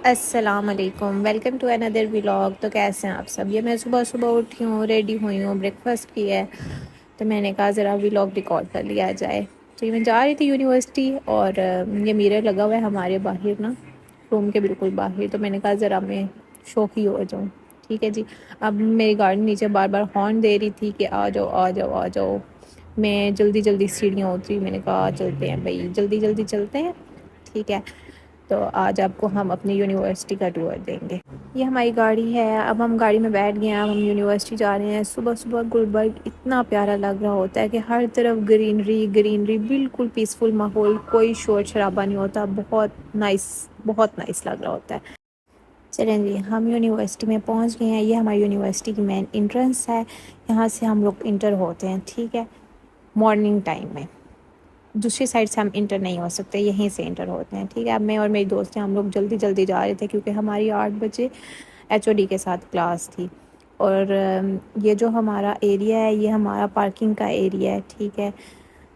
السلام علیکم، welcome to another vlog. تو کیسے ہیں آپ سب؟ یہ میں صبح صبح اٹھی ہوں، ریڈی ہوئی ہوں، بریک فاسٹ کیا ہے، تو میں نے کہا ذرا ولاگ ریکارڈ کر لیا جائے۔ تو یہ میں جا رہی تھی یونیورسٹی، اور یہ میرر لگا ہوا ہے ہمارے باہر نا، روم کے بالکل باہر، تو میں نے کہا ذرا میں شوقی ہو جاؤں۔ ٹھیک ہے جی۔ اب میری گاڑی نیچے بار بار ہارن دے رہی تھی کہ آ جاؤ آ جاؤ آ جاؤ۔ میں جلدی جلدی سیڑھیاں اتری، میں نے کہا چلتے ہیں بھائی، جلدی جلدی چلتے ہیں۔ ٹھیک ہے، تو آج آپ کو ہم اپنی یونیورسٹی کا ٹور دیں گے۔ یہ ہماری گاڑی ہے، اب ہم گاڑی میں بیٹھ گئے ہیں، اب ہم یونیورسٹی جا رہے ہیں۔ صبح صبح گلبرگ اتنا پیارا لگ رہا ہوتا ہے کہ ہر طرف گرینری گرینری، بالکل پیسفل ماحول، کوئی شور شرابہ نہیں ہوتا، بہت نائس لگ رہا ہوتا ہے۔ چلیں جی، ہم یونیورسٹی میں پہنچ گئے ہیں۔ یہ ہماری یونیورسٹی کی مین انٹرنس ہے، یہاں سے ہم لوگ انٹر ہوتے ہیں۔ ٹھیک ہے، مارننگ ٹائم میں دوسری سائڈ سے ہم انٹر نہیں ہو سکتے، یہیں سے انٹر ہوتے ہیں۔ ٹھیک ہے، اب میں اور میری دوست ہیں، ہم لوگ جلدی جلدی جا رہے تھے کیونکہ ہماری 8 بجے ایچ او ڈی کے ساتھ کلاس تھی۔ اور یہ جو ہمارا ایریا ہے، یہ ہمارا پارکنگ کا ایریا ہے۔ ٹھیک ہے،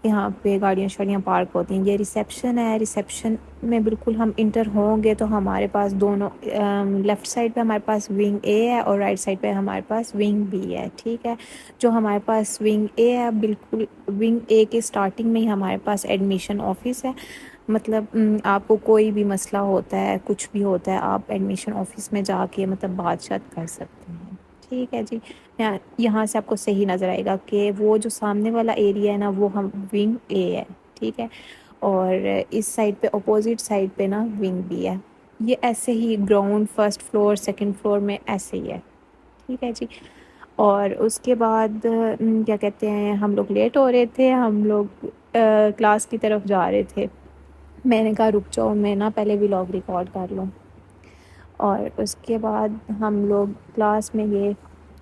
یہاں پہ گاڑیاں شاڑیاں پارک ہوتی ہیں۔ یہ ریسیپشن ہے، ریسیپشن میں بالکل ہم انٹر ہوں گے تو ہمارے پاس دونوں لیفٹ سائڈ پہ ہمارے پاس ونگ اے ہے، اور رائٹ سائڈ پہ ہمارے پاس ونگ بی ہے۔ ٹھیک ہے، جو ہمارے پاس ونگ اے ہے، بالکل ونگ اے کے سٹارٹنگ میں ہی ہمارے پاس ایڈمیشن آفس ہے۔ مطلب آپ کو کوئی بھی مسئلہ ہوتا ہے، کچھ بھی ہوتا ہے، آپ ایڈمیشن آفس میں جا کے مطلب بات شات کر سکتے ہیں۔ ٹھیک ہے جی، یہاں سے آپ کو صحیح نظر آئے گا کہ وہ جو سامنے والا ایریا ہے نا، وہ ہم ونگ اے ہے۔ ٹھیک ہے، اور اس سائڈ پہ اپوزٹ سائڈ پہ نا ونگ بی ہے۔ یہ ایسے ہی ground, first floor, second floor میں ایسے ہی ہے۔ ٹھیک ہے جی، اور اس کے بعد کیا کہتے ہیں، ہم لوگ لیٹ ہو رہے تھے، ہم لوگ کلاس کی طرف جا رہے تھے۔ میں نے کہا رک جاؤ، میں نا پہلے ولاگ ریکارڈ کر لوں، اور اس کے بعد ہم لوگ کلاس میں گئے،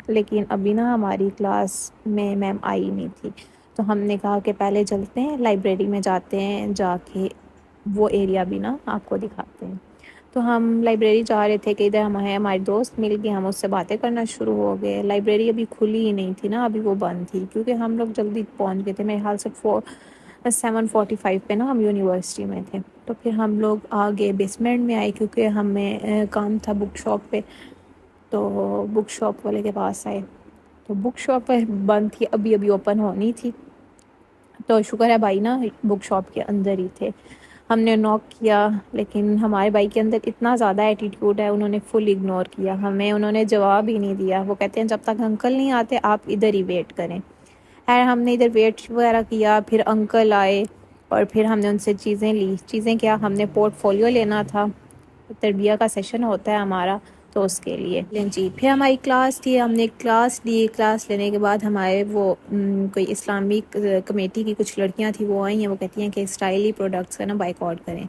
لیکن ابھی نا ہماری کلاس میں میم آئی نہیں تھی، تو ہم نے کہا کہ پہلے چلتے ہیں لائبریری میں، جاتے ہیں، جا کے وہ ایریا بھی نا آپ کو دکھاتے ہیں۔ تو ہم لائبریری جا رہے تھے کہ ادھر ہمارے دوست مل گئے، ہم اس سے باتیں کرنا شروع ہو گئے۔ لائبریری ابھی کھلی ہی نہیں تھی نا، ابھی وہ بند تھی، کیونکہ ہم لوگ جلدی پہنچ گئے تھے، میرے خیال سے 7:45 پہ نا ہم یونیورسٹی میں تھے۔ تو پھر ہم لوگ آگے بیسمنٹ میں آئے کیونکہ ہمیں کام تھا بک شاپ پہ، تو بک شاپ والے کے پاس آئے، تو بک شاپ بند تھی، ابھی اوپن ہونی تھی، تو شکر ہے بھائی نا بک شاپ کے اندر ہی تھے۔ ہم نے نوک کیا، لیکن ہمارے بھائی کے اندر اتنا زیادہ ایٹیٹیوڈ ہے، انہوں نے فل اگنور کیا ہمیں، انہوں نے جواب ہی نہیں دیا۔ وہ کہتے ہیں جب تک انکل نہیں آتے آپ ادھر ہی ویٹ کریں۔ خیر ہم نے ادھر ویٹ وغیرہ کیا، پھر انکل آئے، اور پھر ہم نے ان سے چیزیں لی۔ چیزیں کیا، ہم نے پورٹ فولیو لینا تھا، تربیہ کا سیشن ہوتا ہے ہمارا، تو اس کے لیے جی۔ پھر ہماری کلاس تھی، ہم نے کلاس لی، کلاس لینے کے بعد ہمارے وہ کوئی اسلامک کمیٹی کی کچھ لڑکیاں تھیں، وہ آئی ہیں، وہ کہتی ہیں کہ اسٹائلی پروڈکٹس کا نا بائک آؤٹ کریں۔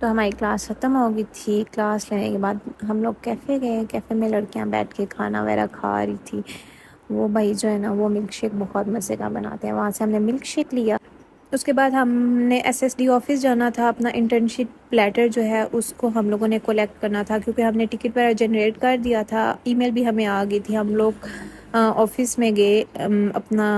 تو ہماری کلاس ختم ہو گئی تھی، کلاس لینے کے بعد ہم لوگ کیفے گئے، کیفے میں لڑکیاں بیٹھ کے کھانا وغیرہ کھا رہی تھی۔ وہ بھائی جو ہے نا وہ ملک شیک بہت مزے کا بناتے ہیں، وہاں سے ہم نے ملک شیک لیا۔ اس کے بعد ہم نے ایس ایس ڈی آفس جانا تھا، اپنا انٹرنشپ لیٹر جو ہے اس کو ہم لوگوں نے کولیکٹ کرنا تھا، کیونکہ ہم نے ٹکٹ وغیرہ جنریٹ کر دیا تھا، ای میل بھی ہمیں آ گئی تھی۔ ہم لوگ آفس میں گئے اپنا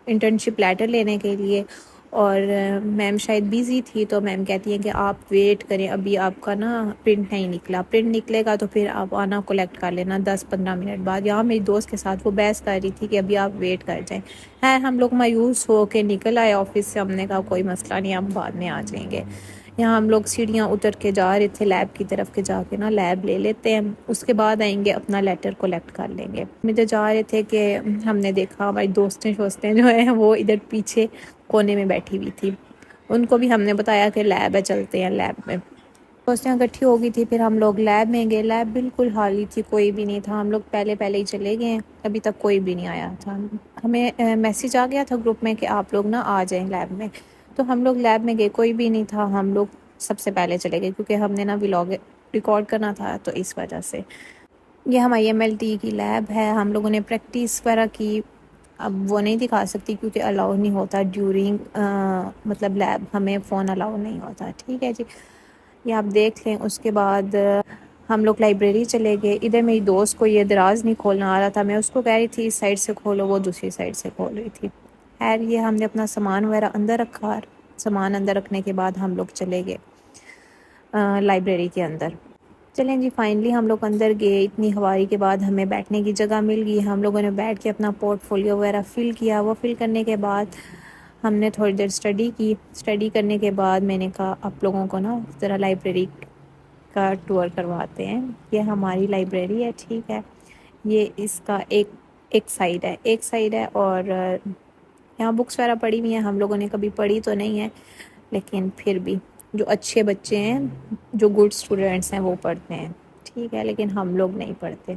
انٹرنشپ لیٹر لینے کے لیے، اور میم شاید بیزی تھی، تو میم کہتی ہیں کہ آپ ویٹ کریں، ابھی آپ کا نا پرنٹ نہیں نکلا، پرنٹ نکلے گا تو پھر آپ آنا کولیکٹ کر لینا 10-15 منٹ بعد۔ یہاں میری دوست کے ساتھ وہ بحث کر رہی تھی کہ ابھی آپ ویٹ کر جائیں۔ ہے ہم لوگ مایوس ہو کے نکل آئے آفس سے، ہم نے کہا کوئی مسئلہ نہیں، ہم بعد میں آ جائیں گے۔ یہاں ہم لوگ سیڑھیاں اتر کے جا رہے تھے لیب کی طرف، کے جا کے نا لیب لے لیتے ہیں، اس کے بعد آئیں گے اپنا لیٹر کولیکٹ کر لیں گے۔ مجھے جا رہے تھے کہ ہم نے دیکھا ہماری دوستیں شوستیں جو ہیں وہ ادھر پیچھے کونے میں بیٹھی ہوئی تھی، ان کو بھی ہم نے بتایا کہ لیب ہے، چلتے ہیں لیب میں۔ دوستیاں اکٹھی ہو گئی تھی، پھر ہم لوگ لیب میں گئے، لیب بالکل خالی تھی، کوئی بھی نہیں تھا، ہم لوگ پہلے ہی چلے گئے ہیں، ابھی تک کوئی بھی نہیں آیا تھا۔ ہمیں میسج آ گیا تھا گروپ میں کہ آپ لوگ نا آ جائیں لیب میں، تو ہم لوگ لیب میں گئے، کوئی بھی نہیں تھا، ہم لوگ سب سے پہلے چلے گئے کیونکہ ہم نے نا ولاگ ریکارڈ کرنا تھا، تو اس وجہ سے۔ یہ ہماری ایم ایل ٹی کی لیب ہے، ہم لوگوں نے پریکٹس وغیرہ کی، اب وہ نہیں دکھا سکتی کیونکہ الاؤ نہیں ہوتا ڈیورنگ مطلب لیب، ہمیں فون الاؤ نہیں ہوتا۔ ٹھیک ہے جی، یہ آپ دیکھ لیں۔ اس کے بعد ہم لوگ لائبریری چلے گئے، ادھر میری دوست کو یہ دراز نہیں کھولنا آ رہا تھا، میں اس کو کہہ رہی تھی اس سائڈ سے کھولو، وہ دوسری سائڈ سے کھول رہی تھی۔ خیر یہ ہم نے اپنا سامان وغیرہ اندر رکھا، سامان اندر رکھنے کے بعد ہم لوگ چلے گئے لائبریری کے اندر۔ چلیں جی، فائنلی ہم لوگ اندر گئے. اتنی ہواری کے بعد ہمیں بیٹھنے کی جگہ مل گئی. ہم لوگوں نے بیٹھ کے اپنا پورٹ فولیو وغیرہ فل کیا. وہ فل کرنے کے بعد ہم نے تھوڑی دیر اسٹڈی کی. اسٹڈی کرنے کے بعد میں نے کہا آپ لوگوں کو نا ذرا لائبریری کا ٹور کرواتے ہیں. یہ ہماری لائبریری ہے، ٹھیک ہے. یہ اس کا ایک سائڈ ہے اور یہاں بکس وغیرہ پڑھی ہوئی ہیں. ہم لوگوں نے کبھی پڑھی تو نہیں ہے، لیکن پھر بھی جو اچھے بچے ہیں، جو گڈ اسٹوڈنٹس ہیں، وہ پڑھتے ہیں، ٹھیک ہے. لیکن ہم لوگ نہیں پڑھتے.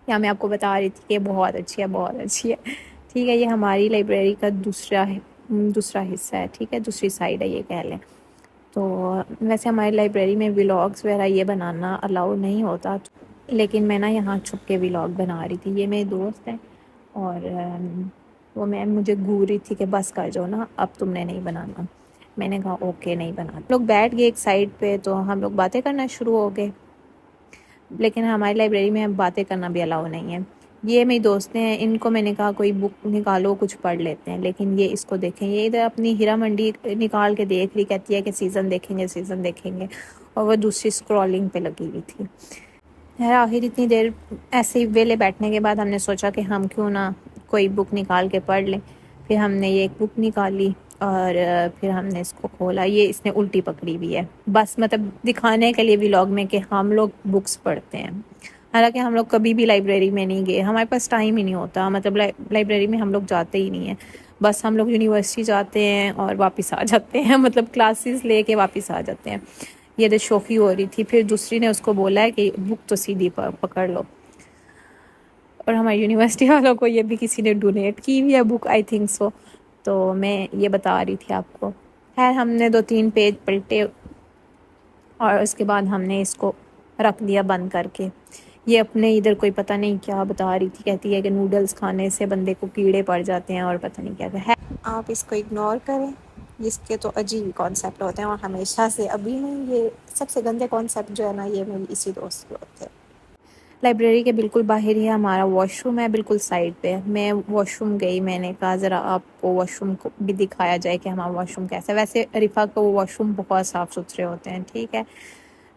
یا میں آپ کو بتا رہی تھی کہ بہت اچھی ہے، بہت اچھی ہے، ٹھیک ہے. یہ ہماری لائبریری کا دوسرا حصہ ہے، ٹھیک ہے، دوسری سائڈ ہے یہ کہہ لیں. تو ویسے ہماری لائبریری میں ولاگس وغیرہ یہ بنانا الاؤ نہیں ہوتا، لیکن میں نا یہاں چھپ کے ولاگ بنا رہی تھی. یہ میری دوست ہے اور وہ مجھے گھور رہی تھی کہ بس کر جاؤ نا، اب تم نے نہیں بنانا. میں نے کہا اوکے نہیں بنانا. لوگ بیٹھ گئے ایک سائڈ پہ تو ہم لوگ باتیں کرنا شروع ہو گئے. لیکن ہماری لائبریری میں باتیں کرنا بھی الاؤ نہیں ہے. یہ میری دوستیں ہیں، ان کو میں نے کہا کوئی بک نکالو کچھ پڑھ لیتے ہیں. لیکن یہ اس کو دیکھیں، یہ ادھر اپنی ہیرا منڈی نکال کے دیکھ رہی، کہتی ہے کہ سیزن دیکھیں گے. اور وہ دوسری اسکرولنگ پہ لگی ہوئی تھی. آخر اتنی دیر ایسے ہی ویلے بیٹھنے کے بعد ہم نے سوچا کہ ہم کیوں نہ کوئی بک نکال کے پڑھ لیں. پھر ہم نے یہ ایک بک نکالی اور پھر ہم نے اس کو کھولا. یہ اس نے الٹی پکڑی ہوئی ہے، بس مطلب دکھانے کے لیے ولاگ میں کہ ہم لوگ بکس پڑھتے ہیں. حالانکہ ہم لوگ کبھی بھی لائبریری میں نہیں گئے، ہمارے پاس ٹائم ہی نہیں ہوتا. مطلب لائبریری میں ہم لوگ جاتے ہی نہیں ہیں. بس ہم لوگ یونیورسٹی جاتے ہیں اور واپس آ جاتے ہیں، مطلب کلاسز لے کے واپس آ جاتے ہیں. یہ تو شوخی ہو رہی تھی. پھر دوسری نے اس کو بولا ہے کہ بک تو سیدھی پکڑ لو. اور ہماری یونیورسٹی والوں کو یہ بھی کسی نے ڈونیٹ کی ہوئی ہے بک، آئی تھنک سو. تو میں یہ بتا رہی تھی آپ کو. خیر ہم نے 2-3 پیج پلٹے اور اس کے بعد ہم نے اس کو رکھ دیا بند کر کے. یہ اپنے ادھر کوئی پتہ نہیں کیا بتا رہی تھی، کہتی ہے کہ نوڈلز کھانے سے بندے کو کیڑے پڑ جاتے ہیں اور پتہ نہیں کیا ہے. آپ اس کو اگنور کریں، اس کے تو عجیب کانسیپٹ ہوتے ہیں. اور ہمیشہ سے ابھی نہیں، یہ سب سے گندے کانسیپٹ جو ہے نا، یہ میری اسی دوست کے ہوتے ہیں. لائبریری کے بالکل باہر ہی ہمارا واش روم ہے، بالکل سائڈ پہ. میں واش روم گئی، میں نے کہا ذرا آپ کو واش روم کو بھی دکھایا جائے کہ ہمارا واش روم کیسا ہے. ویسے عریفہ کا وہ واش روم بہت صاف ستھرے ہوتے ہیں، ٹھیک ہے،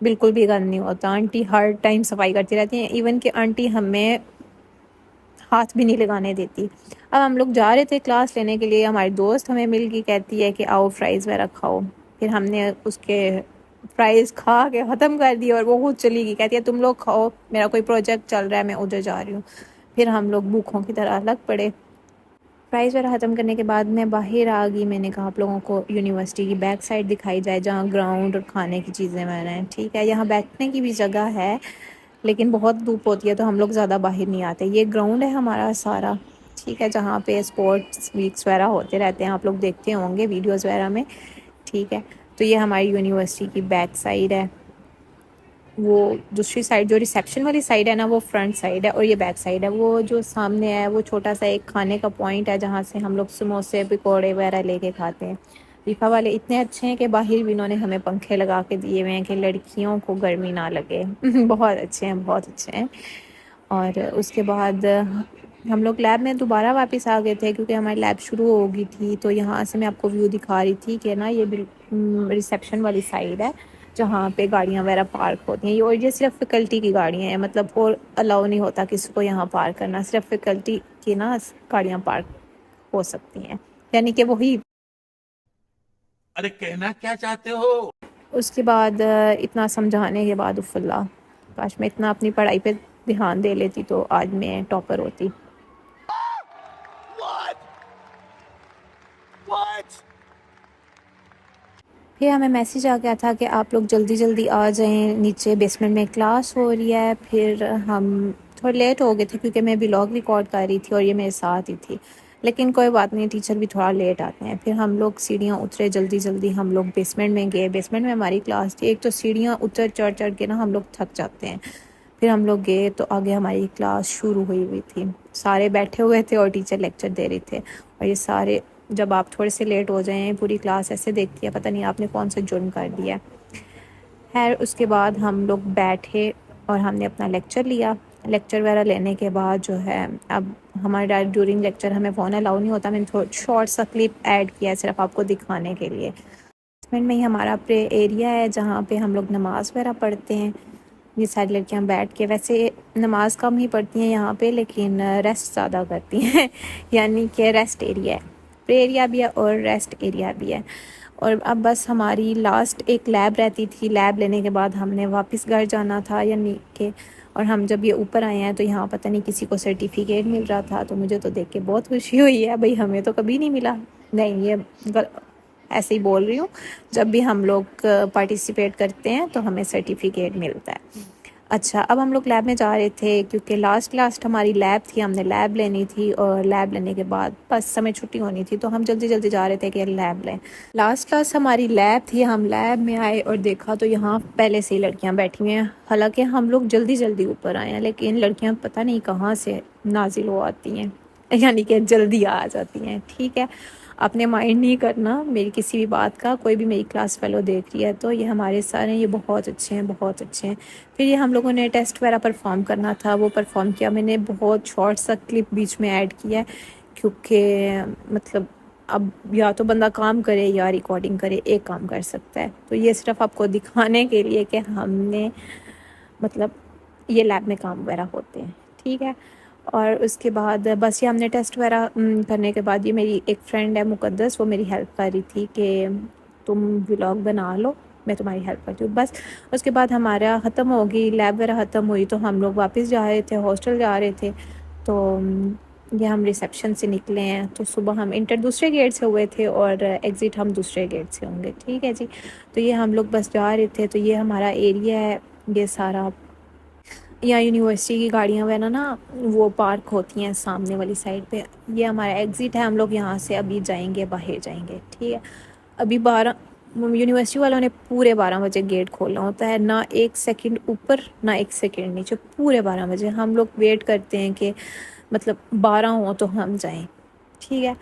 بالکل بھی گند نہیں ہوتا. آنٹی ہر ٹائم صفائی کرتی رہتی ہیں، ایون کہ آنٹی ہمیں ہاتھ بھی نہیں لگانے دیتی. اب ہم لوگ جا رہے تھے کلاس لینے کے لیے، ہماری دوست ہمیں مل گئی، کہتی ہے کہ آؤ فرائز وغیرہ کھاؤ. پھر ہم نے اس کے فرائز کھا کے ختم کر دی اور وہ خود چلی گئی. کہتی ہے تم لوگ کھاؤ، میرا کوئی پروجیکٹ چل رہا ہے، میں ادھر جا رہی ہوں. پھر ہم لوگ بھوکھوں کی طرح لگ پڑے. فرائز وغیرہ ختم کرنے کے بعد میں باہر آ گئی. میں نے کہا آپ لوگوں کو یونیورسٹی کی بیک سائڈ دکھائی جائے جہاں گراؤنڈ اور کھانے کی چیزیں وغیرہ ہیں، ٹھیک ہے. یہاں بیٹھنے کی بھی جگہ ہے لیکن بہت دھوپ ہوتی ہے تو ہم لوگ زیادہ باہر نہیں آتے. یہ گراؤنڈ ہے ہمارا سارا، ٹھیک ہے، جہاں پہ اسپورٹس ویکس وغیرہ ہوتے رہتے ہیں. آپ لوگ دیکھتے ہوں گے ویڈیوز وغیرہ میں، ٹھیک ہے. تو یہ ہماری یونیورسٹی کی بیک سائڈ ہے. وہ دوسری سائڈ جو ریسیپشن والی سائڈ ہے نا، وہ فرنٹ سائڈ ہے اور یہ بیک سائڈ ہے. وہ جو سامنے ہے وہ چھوٹا سا ایک کھانے کا پوائنٹ ہے جہاں سے ہم لوگ سموسے پکوڑے وغیرہ لے کے کھاتے ہیں. ریفا والے اتنے اچھے ہیں کہ باہر بھی انہوں نے ہمیں پنکھے لگا کے دیے ہوئے ہیں کہ لڑکیوں کو گرمی نہ لگے. بہت اچھے ہیں، بہت اچھے ہیں. اور اس کے بعد ہم لوگ لیب میں دوبارہ واپس آ گئے تھے کیونکہ ہماری لیب شروع ہو گئی تھی. تو یہاں سے میں آپ کو ویو دکھا رہی تھی کہ نا یہ ریسیپشن والی سائڈ ہے جہاں پہ گاڑیاں وغیرہ پارک ہوتی ہیں. اور یہ صرف فیکلٹی کی گاڑیاں ہیں، مطلب اور الاؤ نہیں ہوتا کسی کو یہاں پارک کرنا. صرف فیکلٹی کی نا گاڑیاں پارک ہو سکتی ہیں، یعنی کہ وہی. ارے کہنا کیا چاہتے ہو؟ اس کے بعد اتنا سمجھانے کے بعد اف اللہ، کاش میں اتنا اپنی پڑھائی پہ دھیان دے لیتی تو آج میں ٹاپر ہوتی. پھر ہمیں میسیج آ گیا تھا کہ آپ لوگ جلدی جلدی آ جائیں، نیچے بیسمنٹ میں کلاس ہو رہی ہے. پھر ہم تھوڑے لیٹ ہو گئے تھے کیونکہ میں ولاگ ریکارڈ کر رہی تھی اور یہ میرے ساتھ ہی تھی. لیکن کوئی بات نہیں، ٹیچر بھی تھوڑا لیٹ آتے ہیں. پھر ہم لوگ سیڑھیاں اترے جلدی جلدی. ہم لوگ بیسمنٹ میں گئے. بیسمنٹ میں ہماری کلاس تھی. ایک تو سیڑھیاں اتر چڑھ چڑھ کے نا ہم لوگ تھک جاتے ہیں. پھر ہم لوگ گئے تو آگے ہماری کلاس شروع ہوئی تھی. سارے بیٹھے ہوئے تھے اور ٹیچر لیکچر دے رہے تھے. اور یہ سارے، جب آپ تھوڑے سے لیٹ ہو جائیں پوری کلاس ایسے دیکھتی ہے پتہ نہیں آپ نے کون سا جرم کر دیا. خیر اس کے بعد ہم لوگ بیٹھے اور ہم نے اپنا لیکچر لیا. لیکچر وغیرہ لینے کے بعد جو ہے، اب ہمارے ڈیورنگ لیکچر ہمیں فون الاؤ نہیں ہوتا. میں نے شارٹ سا کلپ ایڈ کیا ہے صرف آپ کو دکھانے کے لیے. بیسمنٹ میں ہی ہمارا پرے ایریا ہے جہاں پہ ہم لوگ نماز وغیرہ پڑھتے ہیں. یہ ساری لڑکیاں بیٹھ کے، ویسے نماز کم ہی پڑھتی ہیں یہاں پہ لیکن ریسٹ زیادہ کرتی ہیں یعنی کہ ریسٹ ایریا ہے، پرے ایریا بھی ہے اور ریسٹ ایریا بھی ہے۔ اور اب بس ہماری لاسٹ ایک لیب رہتی تھی، لیب لینے کے بعد ہم نے واپس گھر جانا تھا یعنی کہ، اور ہم جب یہ اوپر آئے ہیں تو یہاں پتہ نہیں کسی کو سرٹیفکیٹ مل رہا تھا، تو مجھے تو دیکھ کے بہت خوشی ہوئی ہے، بھئی ہمیں تو کبھی نہیں ملا۔ نہیں، یہ ایسے ہی بول رہی ہوں، جب بھی ہم لوگ پارٹیسپیٹ کرتے ہیں تو ہمیں سرٹیفکیٹ ملتا ہے۔ اچھا، اب ہم لوگ لیب میں جا رہے تھے کیونکہ لاسٹ ہماری لیب تھی، ہم نے لیب لینی تھی، اور لیب لینے کے بعد بس ہمیں چھٹی ہونی تھی تو ہم جلدی جلدی جا رہے تھے کہ لیب لیں۔ لاسٹ ہماری لیب تھی، ہم لیب میں آئے اور دیکھا تو یہاں پہلے سے ہی لڑکیاں بیٹھی ہوئی ہیں، حالانکہ ہم لوگ جلدی جلدی اوپر آئے ہیں لیکن لڑکیاں پتہ نہیں کہاں سے نازل ہو آتی ہیں یعنی کہ جلدی آ جاتی ہیں۔ ٹھیک ہے، اپنے مائنڈ نہیں کرنا میری کسی بھی بات کا، کوئی بھی میری کلاس فیلو دیکھ رہی ہے تو یہ ہمارے سر ہیں، یہ بہت اچھے ہیں، بہت اچھے ہیں۔ پھر یہ ہم لوگوں نے ٹیسٹ وغیرہ پرفارم کرنا تھا، وہ پرفارم کیا، میں نے بہت شارٹ سا کلپ بیچ میں ایڈ کیا ہے کیونکہ مطلب اب یا تو بندہ کام کرے یا ریکارڈنگ کرے، ایک کام کر سکتا ہے، تو یہ صرف آپ کو دکھانے کے لیے کہ ہم نے مطلب یہ لیب میں کام وغیرہ ہوتے ہیں۔ ٹھیک ہے، اور اس کے بعد بس یہ ہم نے ٹیسٹ وغیرہ کرنے کے بعد، یہ میری ایک فرینڈ ہے مقدس، وہ میری ہیلپ کر رہی تھی کہ تم ولاگ بنا لو، میں تمہاری ہیلپ کرتی ہوں۔ بس اس کے بعد ہمارا ختم ہوگی، لیب وغیرہ ختم ہوئی تو ہم لوگ واپس جا رہے تھے، ہاسٹل جا رہے تھے، تو یہ ہم ریسیپشن سے نکلے ہیں، تو صبح ہم انٹر دوسرے گیٹ سے ہوئے تھے اور ایگزٹ ہم دوسرے گیٹ سے ہوں گے۔ ٹھیک ہے جی، تو یہ ہم لوگ بس جا رہے تھے، تو یہ ہمارا ایریا ہے، یہ سارا یہاں یونیورسٹی کی گاڑیاں وغیرہ نا وہ پارک ہوتی ہیں سامنے والی سائڈ پہ، یہ ہمارا ایگزٹ ہے، ہم لوگ یہاں سے ابھی جائیں گے، باہر جائیں گے۔ ٹھیک ہے، ابھی یونیورسٹی والوں نے پورے 12 بجے گیٹ کھولنا ہوتا ہے، نہ ایک سیکنڈ اوپر نہ ایک سیکنڈ نیچے، پورے 12 بجے ہم لوگ ویٹ کرتے ہیں کہ مطلب 12 ہوں تو ہم جائیں۔ ٹھیک ہے،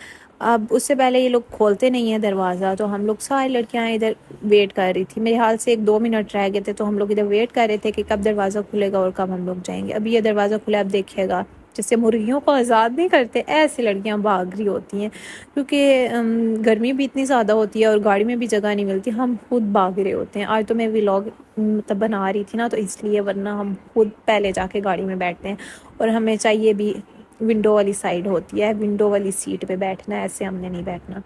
اب اس سے پہلے یہ لوگ کھولتے نہیں ہیں دروازہ، تو ہم لوگ ساری لڑکیاں ادھر ویٹ کر رہی تھی، میرے حال سے 1-2 منٹ رہ گئے تھے، تو ہم لوگ ادھر ویٹ کر رہے تھے کہ کب دروازہ کھلے گا اور کب ہم لوگ جائیں گے۔ ابھی یہ دروازہ کھلا، اب دیکھیے گا، جیسے مرغیوں کو آزاد نہیں کرتے ایسے لڑکیاں بھاگ رہی ہوتی ہیں، کیونکہ گرمی بھی اتنی زیادہ ہوتی ہے اور گاڑی میں بھی جگہ نہیں ملتی، ہم خود بھاگ رہے ہوتے ہیں۔ آج تو میں ولاگ مطلب بنا رہی تھی نا، تو اس لیے، ورنہ ہم خود پہلے جا کے گاڑی میں بیٹھتے ہیں، اور ہمیں چاہیے بھی ونڈو والی سائڈ ہوتی ہے، ونڈو والی سیٹ پہ بیٹھنا ہے، ایسے ہم نے نہیں بیٹھنا۔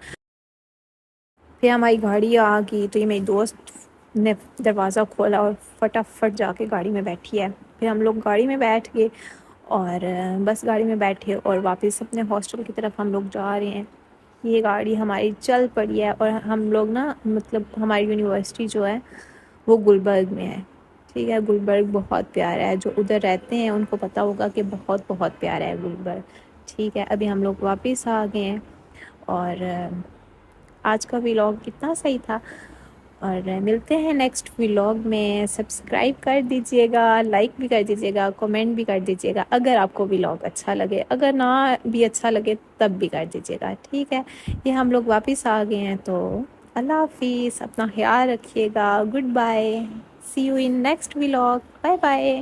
پھر ہماری گاڑی آ گئی تو یہ میری دوست نے دروازہ کھولا اور فٹافٹ جا کے گاڑی میں بیٹھی ہے، پھر ہم لوگ گاڑی میں بیٹھ گئے اور بس گاڑی میں بیٹھے اور واپس اپنے ہاسٹل کی طرف ہم لوگ جا رہے ہیں۔ یہ گاڑی ہماری چل پڑی ہے اور ہم لوگ نا مطلب ہماری یونیورسٹی جو ہے وہ گلبرگ میں ہے۔ ٹھیک ہے، گلبرگ بہت پیارا ہے، جو ادھر رہتے ہیں ان کو پتہ ہوگا کہ بہت بہت پیارا ہے گلبرگ۔ ٹھیک ہے، ابھی ہم لوگ واپس آ گئے ہیں، اور آج کا ولاگ کتنا صحیح تھا، اور ملتے ہیں نیکسٹ ولاگ میں۔ سبسکرائب کر دیجئے گا، لائک بھی کر دیجئے گا، کمنٹ بھی کر دیجئے گا اگر آپ کو ولاگ اچھا لگے، اگر نہ بھی اچھا لگے تب بھی کر دیجئے گا۔ ٹھیک ہے، یہ ہم لوگ واپس آ گئے ہیں، تو اللہ حافظ، اپنا خیال رکھیے گا، good bye, see you in next vlog, bye bye.